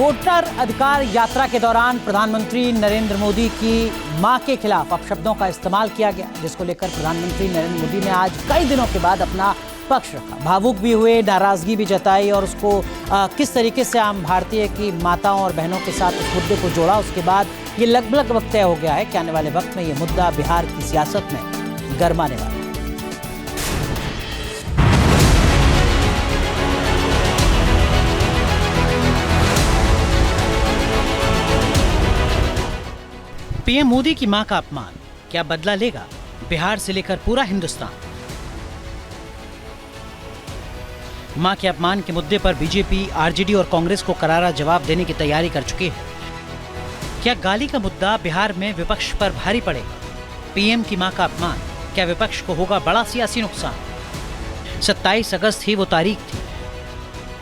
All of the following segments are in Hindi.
वोटर अधिकार यात्रा के दौरान प्रधानमंत्री नरेंद्र मोदी की मां के खिलाफ अपशब्दों का इस्तेमाल किया गया, जिसको लेकर प्रधानमंत्री नरेंद्र मोदी ने आज कई दिनों के बाद अपना पक्ष रखा। भावुक भी हुए, नाराजगी भी जताई और उसको किस तरीके से आम भारतीय की माताओं और बहनों के साथ उस मुद्दे को जोड़ा। उसके बाद ये लगभग वक्त तय हो गया है कि आने वाले वक्त में ये मुद्दा बिहार की सियासत में गरमाने वाला है। पीएम मोदी की मां का अपमान क्या बदला लेगा बिहार से लेकर पूरा हिंदुस्तान? मां के अपमान के मुद्दे पर बीजेपी, आरजेडी और कांग्रेस को करारा जवाब देने की तैयारी कर चुकी है। क्या गाली का मुद्दा बिहार में विपक्ष पर भारी पड़ेगा? पीएम की मां का अपमान क्या विपक्ष को होगा बड़ा सियासी नुकसान? 27 अगस्त ही वो तारीख थी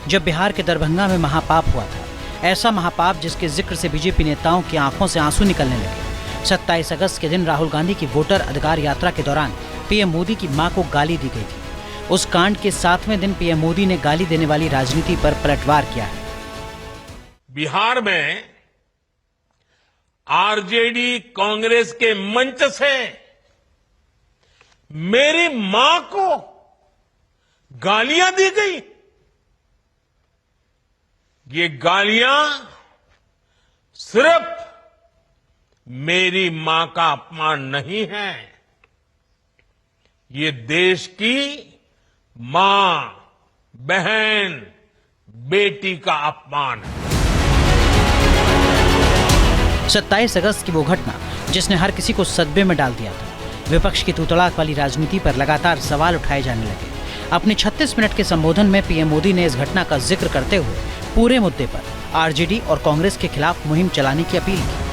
जब बिहार के दरभंगा में महापाप हुआ था। ऐसा महापाप जिसके जिक्र से बीजेपी नेताओं की आंखों से आंसू निकलने लगे। 27 अगस्त के दिन राहुल गांधी की वोटर अधिकार यात्रा के दौरान पीएम मोदी की मां को गाली दी गई थी। उस कांड के 7वें दिन पीएम मोदी ने गाली देने वाली राजनीति पर पलटवार किया है। बिहार में आरजेडी कांग्रेस के मंच से मेरी मां को गालियां दी गई। ये गालियां सिर्फ मेरी मां का अपमान नहीं है, ये देश की मां, बहन, बेटी का अपमान है। 27 अगस्त की वो घटना जिसने हर किसी को सदमे में डाल दिया था। विपक्ष की तूतड़ाक वाली राजनीति पर लगातार सवाल उठाए जाने लगे। अपने 36 मिनट के संबोधन में पीएम मोदी ने इस घटना का जिक्र करते हुए पूरे मुद्दे पर आरजेडी और कांग्रेस के खिलाफ मुहिम चलाने की अपील की।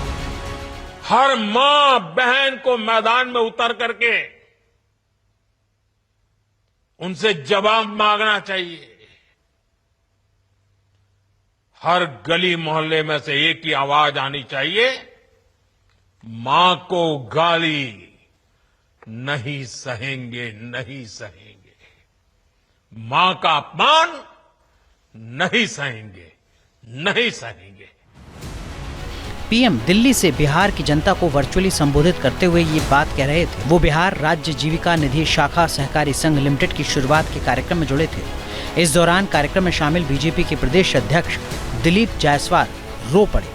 हर मां बहन को मैदान में उतर करके उनसे जवाब मांगना चाहिए। हर गली मोहल्ले में से एक ही आवाज आनी चाहिए, मां को गाली नहीं सहेंगे, नहीं सहेंगे। मां का अपमान नहीं सहेंगे, नहीं सहेंगे। पीएम दिल्ली से बिहार की जनता को वर्चुअली संबोधित करते हुए ये बात कह रहे थे। वो बिहार राज्य जीविका निधि शाखा सहकारी संघ लिमिटेड की शुरुआत के कार्यक्रम में जुड़े थे। इस दौरान कार्यक्रम में शामिल बीजेपी के प्रदेश अध्यक्ष दिलीप जायसवाल रो पड़े।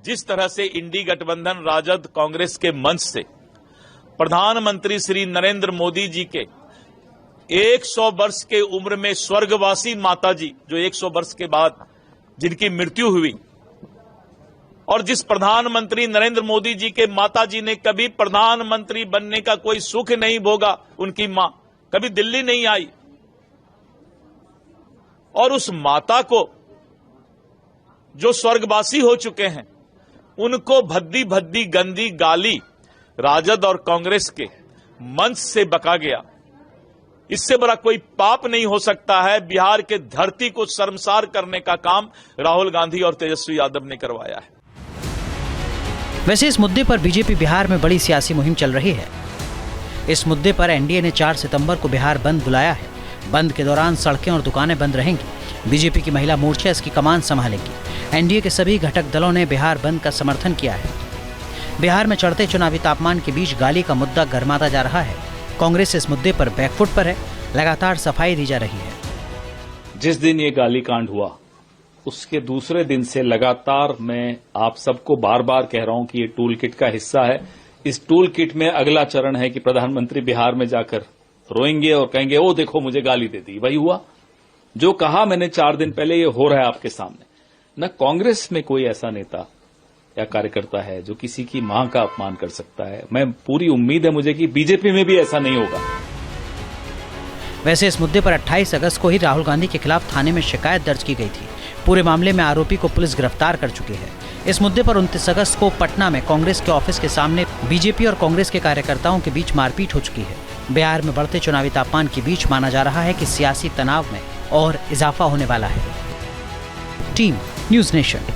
जिस तरह से इंडी गठबंधन राजद कांग्रेस के मंच से प्रधानमंत्री श्री नरेंद्र मोदी जी के 100 वर्ष के उम्र में स्वर्गवासी माता जी, जो 100 वर्ष के बाद जिनकी मृत्यु हुई, और जिस प्रधानमंत्री नरेंद्र मोदी जी के माता जी ने कभी प्रधानमंत्री बनने का कोई सुख नहीं भोगा, उनकी मां कभी दिल्ली नहीं आई, और उस माता को जो स्वर्गवासी हो चुके हैं, उनको भद्दी भद्दी गंदी गाली राजद और कांग्रेस के मंच से बका गया। इससे बड़ा कोई पाप नहीं हो सकता है। बिहार के धरती को शर्मसार करने का काम राहुल गांधी और तेजस्वी यादव ने करवाया है। वैसे इस मुद्दे पर बीजेपी बिहार में बड़ी सियासी मुहिम चल रही है। इस मुद्दे पर एनडीए ने 4 सितंबर को बिहार बंद बुलाया है। बंद के दौरान सड़कें और दुकानें बंद रहेंगी। बीजेपी की महिला मोर्चा इसकी कमान संभालेगी। एनडीए के सभी घटक दलों ने बिहार बंद का समर्थन किया है। बिहार में चढ़ते चुनावी तापमान के बीच गाली का मुद्दा गर्माता जा रहा है। कांग्रेस इस मुद्दे पर बैकफुट पर है। लगातार सफाई दी जा रही है। जिस दिन ये गाली कांड हुआ, उसके दूसरे दिन से लगातार मैं आप सबको बार बार कह रहा हूं कि ये टूल किट का हिस्सा है। इस टूल किट में अगला चरण है कि प्रधानमंत्री बिहार में जाकर रोएंगे और कहेंगे, ओ देखो मुझे गाली दे दी। वही हुआ जो कहा मैंने 4 दिन पहले, ये हो रहा है आपके सामने। न कांग्रेस में कोई ऐसा नेता या कार्यकर्ता है जो किसी की मां का अपमान कर सकता है। मैं पूरी उम्मीद है मुझे कि बीजेपी में भी ऐसा नहीं होगा। वैसे इस मुद्दे पर 28 अगस्त को ही राहुल गांधी के खिलाफ थाने में शिकायत दर्ज की गई थी। पूरे मामले में आरोपी को पुलिस गिरफ्तार कर चुकी है। इस मुद्दे पर 29 अगस्त को पटना में कांग्रेस के ऑफिस के सामने बीजेपी और कांग्रेस के कार्यकर्ताओं के बीच मारपीट हो चुकी है। बिहार में बढ़ते चुनावी तापमान के बीच माना जा रहा है कि सियासी तनाव में और इजाफा होने वाला है। Team news nation.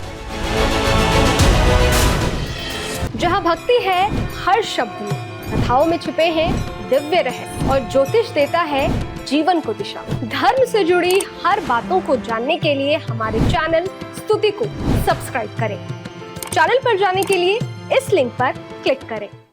जहां भक्ति है हर शब्द में, कथाओं में छुपे हैं दिव्य रहस्य और ज्योतिष देता है जीवन को दिशा। धर्म से जुड़ी हर बातों को जानने के लिए हमारे चैनल प्रस्तुति को सब्सक्राइब करें। चैनल पर जाने के लिए इस लिंक पर क्लिक करें।